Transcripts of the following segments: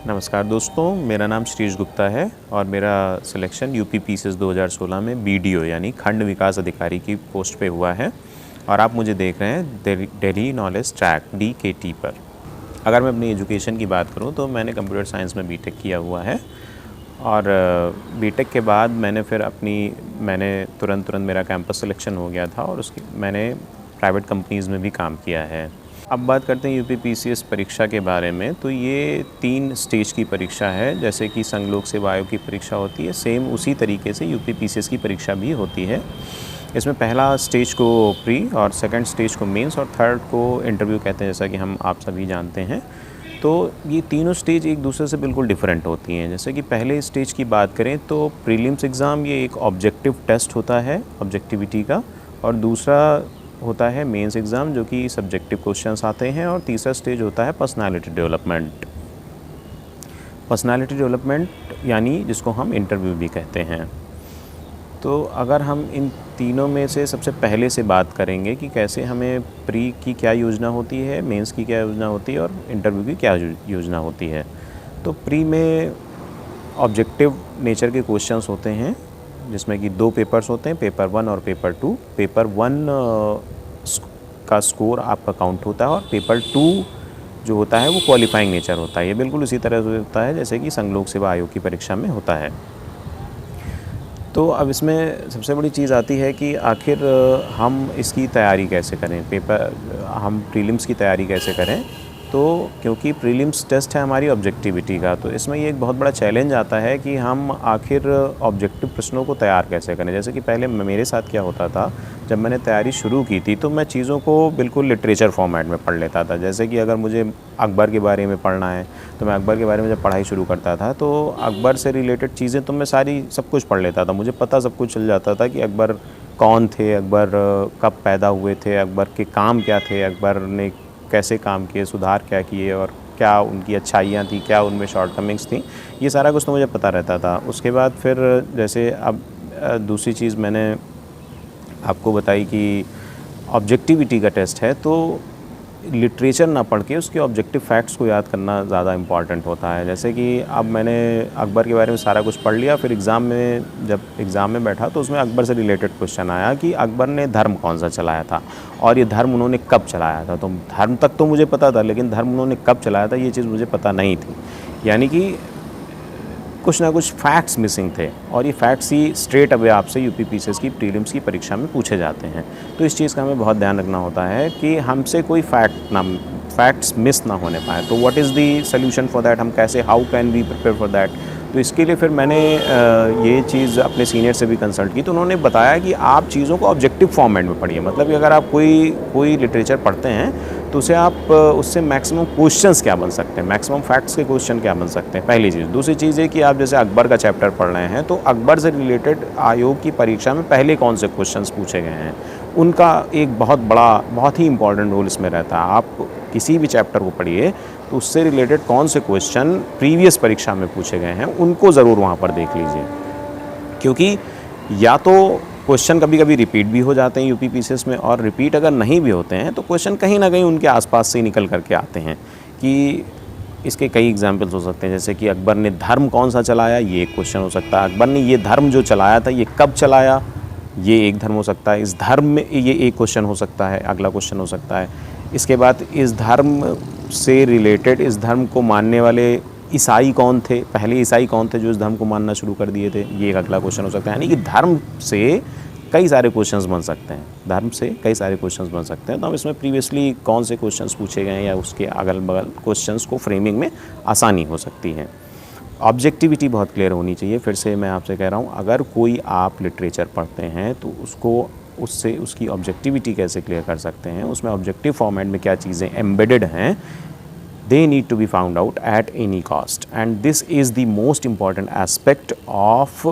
नमस्कार दोस्तों, मेरा नाम श्रीश गुप्ता है और मेरा सिलेक्शन यूपी पीसीएस 2016 में बीडीओ यानी खंड विकास अधिकारी की पोस्ट पे हुआ है और आप मुझे देख रहे हैं दिल्ली नॉलेज ट्रैक DKT पर। अगर मैं अपनी एजुकेशन की बात करूं तो मैंने कंप्यूटर साइंस में बीटेक किया हुआ है और बीटेक के बाद मैंने तुरंत मेरा कैंपस सिलेक्शन हो गया था और मैंने प्राइवेट कंपनीज़ में भी काम किया है। अब बात करते हैं यूपी पीसीएस परीक्षा के बारे में। तो ये 3 स्टेज की परीक्षा है। जैसे कि संघ लोक सेवा आयोग की परीक्षा होती है, सेम उसी तरीके से यूपी पीसीएस की परीक्षा भी होती है। इसमें पहला स्टेज को प्री और सेकंड स्टेज को मेंस और थर्ड को इंटरव्यू कहते हैं, जैसा कि हम आप सभी जानते हैं। तो ये तीनों स्टेज एक दूसरे से बिल्कुल डिफरेंट होती हैं। जैसे कि पहले स्टेज की बात करें तो प्रीलिम्स एग्ज़ाम ये एक ऑब्जेक्टिव टेस्ट होता है ऑब्जेक्टिविटी का, और दूसरा होता है मेंस एग्ज़ाम जो कि सब्जेक्टिव क्वेश्चंस आते हैं, और तीसरा स्टेज होता है पर्सनालिटी डेवलपमेंट। पर्सनालिटी डेवलपमेंट यानी जिसको हम इंटरव्यू भी कहते हैं। तो अगर हम इन तीनों में से सबसे पहले से बात करेंगे कि कैसे हमें प्री की क्या योजना होती है, मेंस की क्या योजना होती है और इंटरव्यू की क्या योजना होती है। तो प्री में ऑब्जेक्टिव नेचर के क्वेश्चंस होते हैं जिसमें कि 2 पेपर्स होते हैं, पेपर 1 और पेपर 2। पेपर 1 का स्कोर आपका काउंट होता है और पेपर 2 जो होता है वो क्वालिफाइंग नेचर होता है। ये बिल्कुल उसी तरह से होता है जैसे कि संघ लोक सेवा आयोग की परीक्षा में होता है। तो अब इसमें सबसे बड़ी चीज़ आती है कि आखिर हम इसकी तैयारी कैसे करें, हम प्रीलिम्स की तैयारी कैसे करें। तो क्योंकि प्रीलिम्स टेस्ट है हमारी ऑब्जेक्टिविटी का, तो इसमें ये एक बहुत बड़ा चैलेंज आता है कि हम आखिर ऑब्जेक्टिव प्रश्नों को तैयार कैसे करें। जैसे कि पहले मेरे साथ क्या होता था, जब मैंने तैयारी शुरू की थी तो मैं चीज़ों को बिल्कुल लिटरेचर फॉर्मेट में पढ़ लेता था। जैसे कि अगर मुझे अकबर के बारे में पढ़ना है तो मैं अकबर के बारे में जब पढ़ाई शुरू करता था तो अकबर से रिलेटेड चीज़ें तो मैं सब कुछ पढ़ लेता था। मुझे पता सब कुछ चल जाता था कि अकबर कौन थे, अकबर कब पैदा हुए थे, अकबर के काम क्या थे, अकबर ने कैसे काम किए, सुधार क्या किए और क्या उनकी अच्छाइयाँ थी, क्या उनमें शॉर्टकमिंग्स थी, ये सारा कुछ तो मुझे पता रहता था। उसके बाद फिर जैसे अब दूसरी चीज़ मैंने आपको बताई कि ऑब्जेक्टिविटी का टेस्ट है, तो लिटरेचर ना पढ़ के उसके ऑब्जेक्टिव फैक्ट्स को याद करना ज़्यादा इम्पॉर्टेंट होता है। जैसे कि अब मैंने अकबर के बारे में सारा कुछ पढ़ लिया, फिर जब एग्ज़ाम में बैठा तो उसमें अकबर से रिलेटेड क्वेश्चन आया कि अकबर ने धर्म कौन सा चलाया था और ये धर्म उन्होंने कब चलाया था। तो धर्म तक तो मुझे पता था, लेकिन धर्म उन्होंने कब चलाया था ये चीज़ मुझे पता नहीं थी। यानी कि कुछ ना कुछ फैक्ट्स मिसिंग थे, और ये फैक्ट्स ही स्ट्रेट अवे आपसे यूपी पीसीएस की प्रीलिम्स की परीक्षा में पूछे जाते हैं। तो इस चीज़ का हमें बहुत ध्यान रखना होता है कि हमसे कोई फैक्ट्स मिस ना होने पाए। तो what is the solution for that, हम कैसे, how can we prepare for that. तो इसके लिए फिर मैंने ये चीज़ अपने सीनियर से भी कंसल्ट की, तो उन्होंने बताया कि आप चीज़ों को ऑब्जेक्टिव फॉर्मेट में पढ़िए। मतलब कि अगर आप कोई लिटरेचर पढ़ते हैं तो उससे मैक्सिमम क्वेश्चंस क्या बन सकते हैं, मैक्सिमम फैक्ट्स के क्वेश्चन क्या बन सकते हैं, पहली चीज़। दूसरी चीज़ है कि आप जैसे अकबर का चैप्टर पढ़ रहे हैं तो अकबर से रिलेटेड आयोग की परीक्षा में पहले कौन से क्वेश्चंस पूछे गए हैं, उनका एक बहुत ही इंपॉर्टेंट रोल इसमें रहता है। आप किसी भी चैप्टर को पढ़िए तो उससे रिलेटेड कौन से क्वेश्चन प्रीवियस परीक्षा में पूछे गए हैं उनको ज़रूर वहाँ पर देख लीजिए, क्योंकि या तो क्वेश्चन कभी कभी रिपीट भी हो जाते हैं यूपी पीसीएस में, और रिपीट अगर नहीं भी होते हैं तो क्वेश्चन कहीं ना कहीं उनके आसपास से ही निकल करके आते हैं। कि इसके कई एग्जांपल्स हो सकते हैं, जैसे कि अकबर ने धर्म कौन सा चलाया, ये एक क्वेश्चन हो सकता है। अकबर ने ये धर्म जो चलाया था ये कब चलाया, ये एक धर्म हो सकता है। इस धर्म में ये एक क्वेश्चन हो सकता है, अगला क्वेश्चन हो सकता है। इसके बाद इस धर्म से रिलेटेड, इस धर्म को मानने वाले ईसाई कौन थे, पहले ईसाई कौन थे जो इस धर्म को मानना शुरू कर दिए थे, ये एक अगला क्वेश्चन हो सकता है। यानी कि धर्म से कई सारे क्वेश्चंस बन सकते हैं, धर्म से कई सारे क्वेश्चंस बन सकते हैं। तो हम इसमें प्रीवियसली कौन से क्वेश्चंस पूछे गए हैं या उसके अगल बगल क्वेश्चंस को फ्रेमिंग में आसानी हो सकती है। ऑब्जेक्टिविटी बहुत क्लियर होनी चाहिए। फिर से मैं आपसे कह रहा हूँ, अगर कोई आप लिटरेचर पढ़ते हैं तो उसकी ऑब्जेक्टिविटी कैसे क्लियर कर सकते हैं, उसमें ऑब्जेक्टिव फॉर्मेट में क्या चीज़ें एम्बेडेड हैं, they need to be found out at any cost, and this is the most important aspect of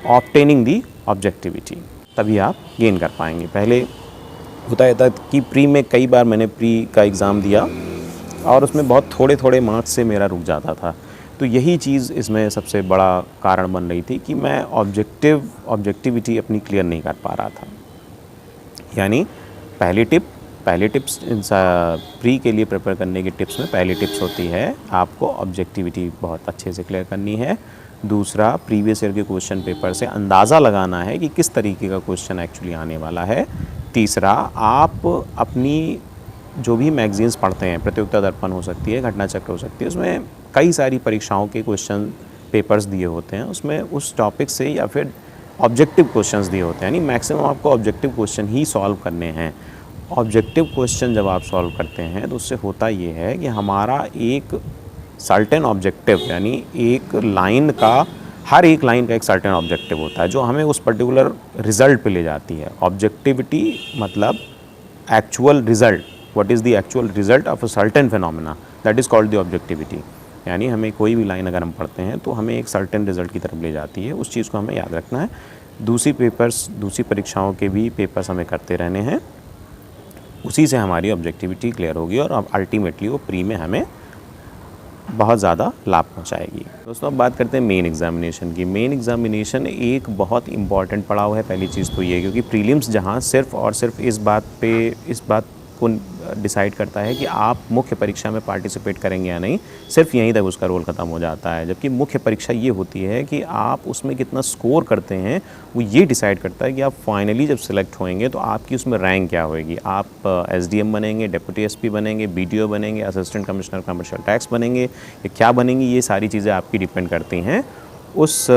obtaining the objectivity। तभी आप गेन कर पाएंगे। पहले होता था कि प्री में कई बार मैंने प्री का एग्ज़ाम दिया और उसमें बहुत थोड़े मार्क्स से मेरा रुक जाता था। तो यही चीज़ इसमें सबसे बड़ा कारण बन रही थी कि मैं ऑब्जेक्टिविटी अपनी क्लियर नहीं कर पा रहा था। यानी पहली टिप, पहले टिप्स प्री के लिए प्रिपेयर करने की टिप्स में पहली टिप्स होती है आपको ऑब्जेक्टिविटी बहुत अच्छे से क्लियर करनी है। दूसरा, प्रीवियस ईयर के क्वेश्चन पेपर से अंदाज़ा लगाना है कि किस तरीके का क्वेश्चन एक्चुअली आने वाला है। तीसरा, आप अपनी जो भी मैगज़ीन्स पढ़ते हैं, प्रतियोगिता दर्पण हो सकती है, घटना चक्र हो सकती है, उसमें कई सारी परीक्षाओं के क्वेश्चन पेपर्स दिए होते हैं, उसमें उस टॉपिक से या फिर ऑब्जेक्टिव क्वेश्चंस दिए होते हैं, यानी मैक्सिमम आपको ऑब्जेक्टिव क्वेश्चन ही सॉल्व करने हैं। ऑब्जेक्टिव क्वेश्चन जब आप सॉल्व करते हैं तो उससे होता ये है कि हमारा एक सर्टेन ऑब्जेक्टिव, यानी एक लाइन का, हर एक लाइन का एक सर्टेन ऑब्जेक्टिव होता है जो हमें उस पर्टिकुलर रिज़ल्ट पे ले जाती है। ऑब्जेक्टिविटी मतलब actual result, what is the actual result of a certain phenomena, that is called the objectivity. यानी हमें कोई भी लाइन अगर हम पढ़ते हैं तो हमें एक सर्टेन रिज़ल्ट की तरफ ले जाती है, उस चीज़ को हमें याद रखना है। दूसरी परीक्षाओं के भी पेपर्स हमें करते रहने हैं, उसी से हमारी ऑब्जेक्टिविटी क्लियर होगी और अल्टीमेटली वो प्री में हमें बहुत ज़्यादा लाभ पहुंचाएगी। दोस्तों, अब बात करते हैं मेन एग्जामिनेशन की। मेन एग्जामिनेशन एक बहुत इंपॉर्टेंट पड़ाव है। पहली चीज़ तो ये, क्योंकि प्रीलिम्स जहां सिर्फ और सिर्फ इस बात को डिसाइड करता है कि आप मुख्य परीक्षा में पार्टिसिपेट करेंगे या नहीं, सिर्फ यहीं तक उसका रोल ख़त्म हो जाता है। जबकि मुख्य परीक्षा ये होती है कि आप उसमें कितना स्कोर करते हैं, वो ये डिसाइड करता है कि आप फाइनली जब सिलेक्ट होएंगे तो आपकी उसमें रैंक क्या होएगी। आप एसडीएम बनेंगे, डिप्टी एसपी बनेंगे, बीडीओ बनेंगे, असिस्टेंट कमिश्नर कमर्शियल टैक्स बनेंगे, या क्या बनेंगी, ये सारी चीज़ें आपकी डिपेंड करती हैं उस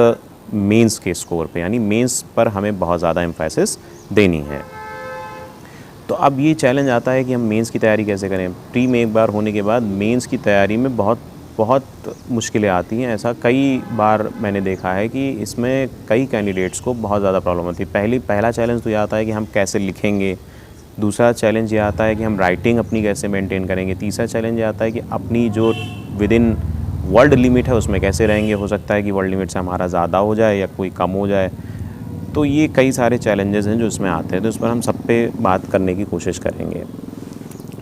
मेंस के स्कोर पे। यानी मेंस पर हमें बहुत ज़्यादा एम्फेसिस देनी है। तो अब ये चैलेंज आता है कि हम मेंस की तैयारी कैसे करें। प्री में एक बार होने के बाद मेंस की तैयारी में बहुत मुश्किलें आती हैं। ऐसा कई बार मैंने देखा है कि इसमें कई कैंडिडेट्स को बहुत ज़्यादा प्रॉब्लम होती है। पहला चैलेंज तो ये आता है कि हम कैसे लिखेंगे। दूसरा चैलेंज ये आता है कि हम राइटिंग अपनी कैसे मेंटेन करेंगे। तीसरा चैलेंज ये आता है कि अपनी जो विद इन वर्ल्ड लिमिट है उसमें कैसे रहेंगे। हो सकता है कि वर्ल्ड लिमिट से हमारा ज़्यादा हो जाए या कोई कम हो जाए। तो ये कई सारे चैलेंजेस हैं जो इसमें आते हैं, तो इस पर हम सब पे बात करने की कोशिश करेंगे।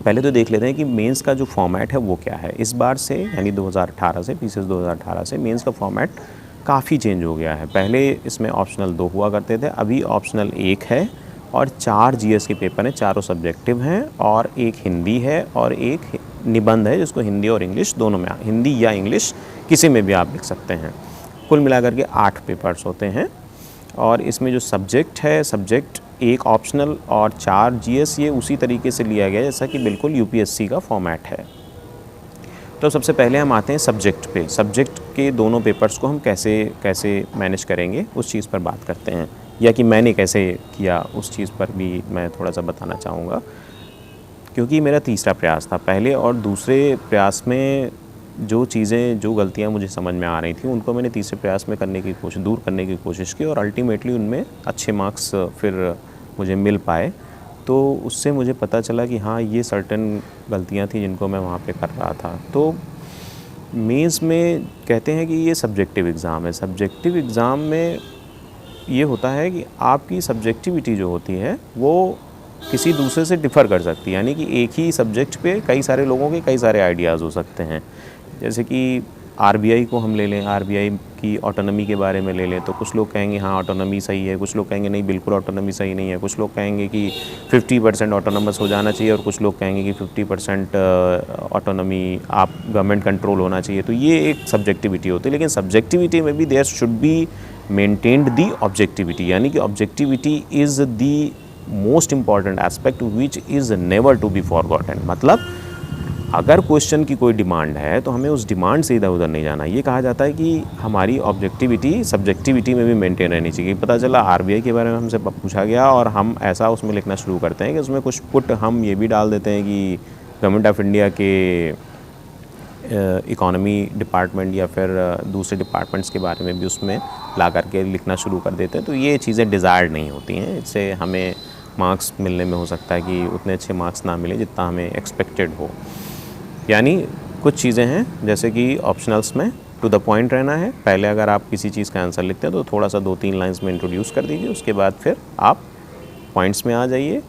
पहले तो देख लेते हैं कि मेंस का जो फॉर्मेट है वो क्या है। इस बार से, यानी 2018 से, पीसीएस 2018 से मेंस का फॉर्मेट काफ़ी चेंज हो गया है। पहले इसमें ऑप्शनल 2 हुआ करते थे, अभी ऑप्शनल 1 है और 4 जीएस के पेपर हैं, चारों सब्जेक्टिव हैं, और एक हिंदी है और एक निबंध है जिसको हिंदी और इंग्लिश दोनों में, हिंदी या इंग्लिश किसी में भी आप लिख सकते हैं। कुल मिलाकर के 8 पेपर्स होते हैं। और इसमें जो सब्जेक्ट है, सब्जेक्ट 1 ऑप्शनल और 4 जीएस, ये उसी तरीके से लिया गया जैसा कि बिल्कुल यूपीएससी का फॉर्मेट है। तो सबसे पहले हम आते हैं सब्जेक्ट पे। सब्जेक्ट के दोनों पेपर्स को हम कैसे मैनेज करेंगे उस चीज़ पर बात करते हैं, या कि मैंने कैसे किया उस चीज़ पर भी मैं थोड़ा सा बताना चाहूँगा, क्योंकि मेरा तीसरा प्रयास था। पहले और दूसरे प्रयास में जो गलतियाँ मुझे समझ में आ रही थी उनको मैंने तीसरे प्रयास में दूर करने की कोशिश की, और अल्टीमेटली उनमें अच्छे मार्क्स फिर मुझे मिल पाए। तो उससे मुझे पता चला कि हाँ, ये सर्टेन गलतियाँ थी जिनको मैं वहाँ पे कर रहा था। तो मेंस में कहते हैं कि ये सब्जेक्टिव एग्ज़ाम है। सब्जेक्टिव एग्ज़ाम में ये होता है कि आपकी सब्जेक्टिविटी जो होती है वो किसी दूसरे से डिफ़र कर सकती है। यानी कि एक ही सब्जेक्ट पे कई सारे लोगों के कई सारे आइडियाज़ हो सकते हैं। जैसे कि आरबीआई को हम ले लें, आरबीआई की ऑटोनॉमी के बारे में ले लें, तो कुछ लोग कहेंगे हाँ ऑटोनॉमी सही है, कुछ लोग कहेंगे नहीं बिल्कुल ऑटोनॉमी सही नहीं है, कुछ लोग कहेंगे कि 50% ऑटोनॉमस हो जाना चाहिए, और कुछ लोग कहेंगे कि 50% ऑटोनॉमी आप गवर्नमेंट कंट्रोल होना चाहिए। तो ये एक सब्जेक्टिविटी होती है, लेकिन सब्जेक्टिविटी में भी there should be maintained the objectivity. यानी कि objectivity is the most important aspect which is never to be forgotten. मतलब अगर क्वेश्चन की कोई डिमांड है तो हमें उस डिमांड से इधर उधर नहीं जाना। ये कहा जाता है कि हमारी ऑब्जेक्टिविटी सब्जेक्टिविटी में भी मेंटेन रहनी चाहिए। पता चला आरबीआई के बारे में हमसे पूछा गया और हम ऐसा उसमें लिखना शुरू करते हैं कि उसमें कुछ पुट हम ये भी डाल देते हैं कि गवर्नमेंट ऑफ इंडिया के इकोनॉमी डिपार्टमेंट या फिर दूसरे डिपार्टमेंट्स के बारे में भी उसमें ला करके लिखना शुरू कर देते हैं। तो ये चीज़ें डिज़ायर्ड नहीं होती हैं। इससे हमें मार्क्स मिलने में हो सकता है कि उतने अच्छे मार्क्स ना मिले जितना हमें एक्सपेक्टेड हो। यानी कुछ चीज़ें हैं जैसे कि ऑप्शनल्स में टू द पॉइंट रहना है। पहले अगर आप किसी चीज़ का आंसर लिखते हैं तो थोड़ा सा 2-3 लाइंस में इंट्रोड्यूस कर दीजिए, उसके बाद फिर आप पॉइंट्स में आ जाइए।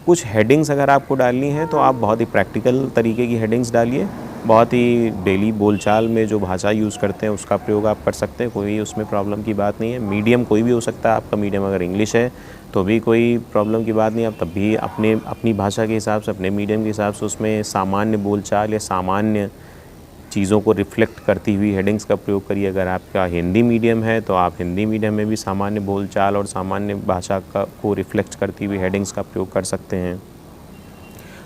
कुछ हेडिंग्स अगर आपको डालनी है तो आप बहुत ही प्रैक्टिकल तरीके की हेडिंग्स डालिए। बहुत ही डेली बोलचाल में जो भाषा यूज़ करते हैं उसका प्रयोग आप कर सकते हैं, कोई उसमें प्रॉब्लम की बात नहीं है। मीडियम कोई भी हो सकता है, आपका मीडियम अगर इंग्लिश है तो भी कोई प्रॉब्लम की बात नहीं। आप तब भी अपनी भाषा के हिसाब से, अपने मीडियम के हिसाब से उसमें सामान्य बोलचाल या सामान्य चीज़ों को रिफ़्लेक्ट करती हुई हेडिंग्स का प्रयोग करिए। अगर आपका हिंदी मीडियम है तो आप हिंदी मीडियम में भी सामान्य बोलचाल और सामान्य भाषा को रिफ़्लेक्ट करती हुई हेडिंग्स का प्रयोग कर सकते हैं।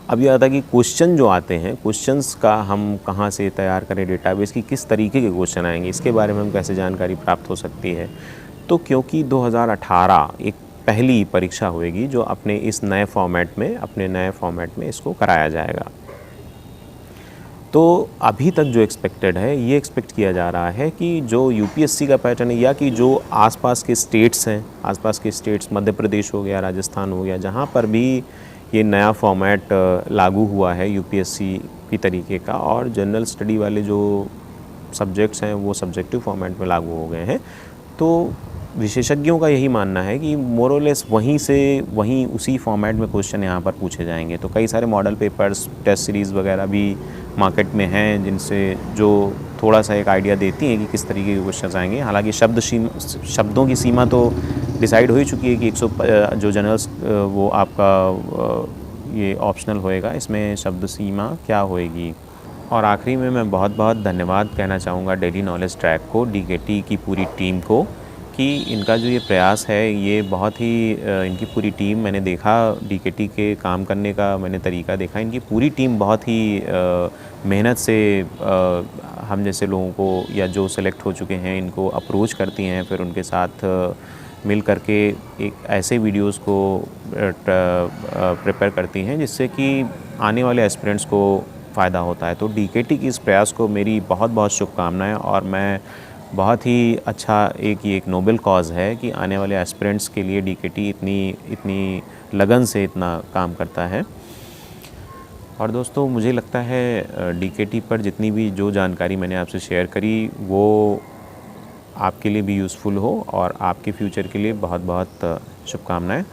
अब ये आता है कि क्वेश्चन जो आते हैं, क्वेश्चंस का हम कहाँ से तैयार करें, डेटाबेस की किस तरीके के क्वेश्चन आएंगे, इसके बारे में हम कैसे जानकारी प्राप्त हो सकती है। तो क्योंकि 2018 एक पहली परीक्षा होएगी जो अपने इस नए फॉर्मेट में इसको कराया जाएगा। तो अभी तक जो एक्सपेक्टेड है, ये एक्सपेक्ट किया जा रहा है कि जो यूपीएससी का पैटर्न है या कि जो आसपास के स्टेट्स मध्य प्रदेश हो गया, राजस्थान हो गया, जहाँ पर भी ये नया फॉर्मेट लागू हुआ है यूपीएससी की तरीके का, और जनरल स्टडी वाले जो सब्जेक्ट्स हैं वो सब्जेक्टिव फॉर्मेट में लागू हो गए हैं, तो विशेषज्ञों का यही मानना है कि मोर और लेस वहीं उसी फॉर्मेट में क्वेश्चन यहाँ पर पूछे जाएंगे। तो कई सारे मॉडल पेपर्स, टेस्ट सीरीज़ वगैरह भी मार्केट में हैं जिनसे जो थोड़ा सा एक आइडिया देती हैं कि किस तरीके के क्वेश्चन आएंगे। हालांकि शब्दों की सीमा तो डिसाइड हो ही चुकी है कि 100 जो जनरल्स वो आपका ये ऑप्शनल होएगा, इसमें शब्द सीमा क्या होएगी। और आखिरी में मैं बहुत बहुत धन्यवाद कहना चाहूँगा डेली नॉलेज ट्रैक को, डीकेटी की पूरी टीम को, कि इनका जो ये प्रयास है ये बहुत ही इनकी पूरी टीम, मैंने देखा डीकेटी के काम करने का मैंने तरीका देखा, इनकी पूरी टीम बहुत ही मेहनत से हम जैसे लोगों को या जो सेलेक्ट हो चुके हैं इनको अप्रोच करती हैं, फिर उनके साथ मिल करके एक ऐसे वीडियोस को प्रिपेयर करती हैं जिससे कि आने वाले एस्पिरेंट्स को फ़ायदा होता है। तो डीकेटी की इस प्रयास को मेरी बहुत बहुत शुभकामनाएं, और मैं बहुत ही अच्छा ये एक नोबेल कॉज़ है कि आने वाले एस्पिरेंट्स के लिए डीकेटी इतनी लगन से इतना काम करता है। और दोस्तों मुझे लगता है डीकेटी पर जितनी भी जो जानकारी मैंने आपसे शेयर करी वो आपके लिए भी यूज़फुल हो और आपके फ्यूचर के लिए बहुत बहुत शुभकामनाएं।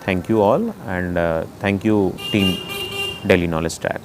Thank you all and thank you team daily knowledge track.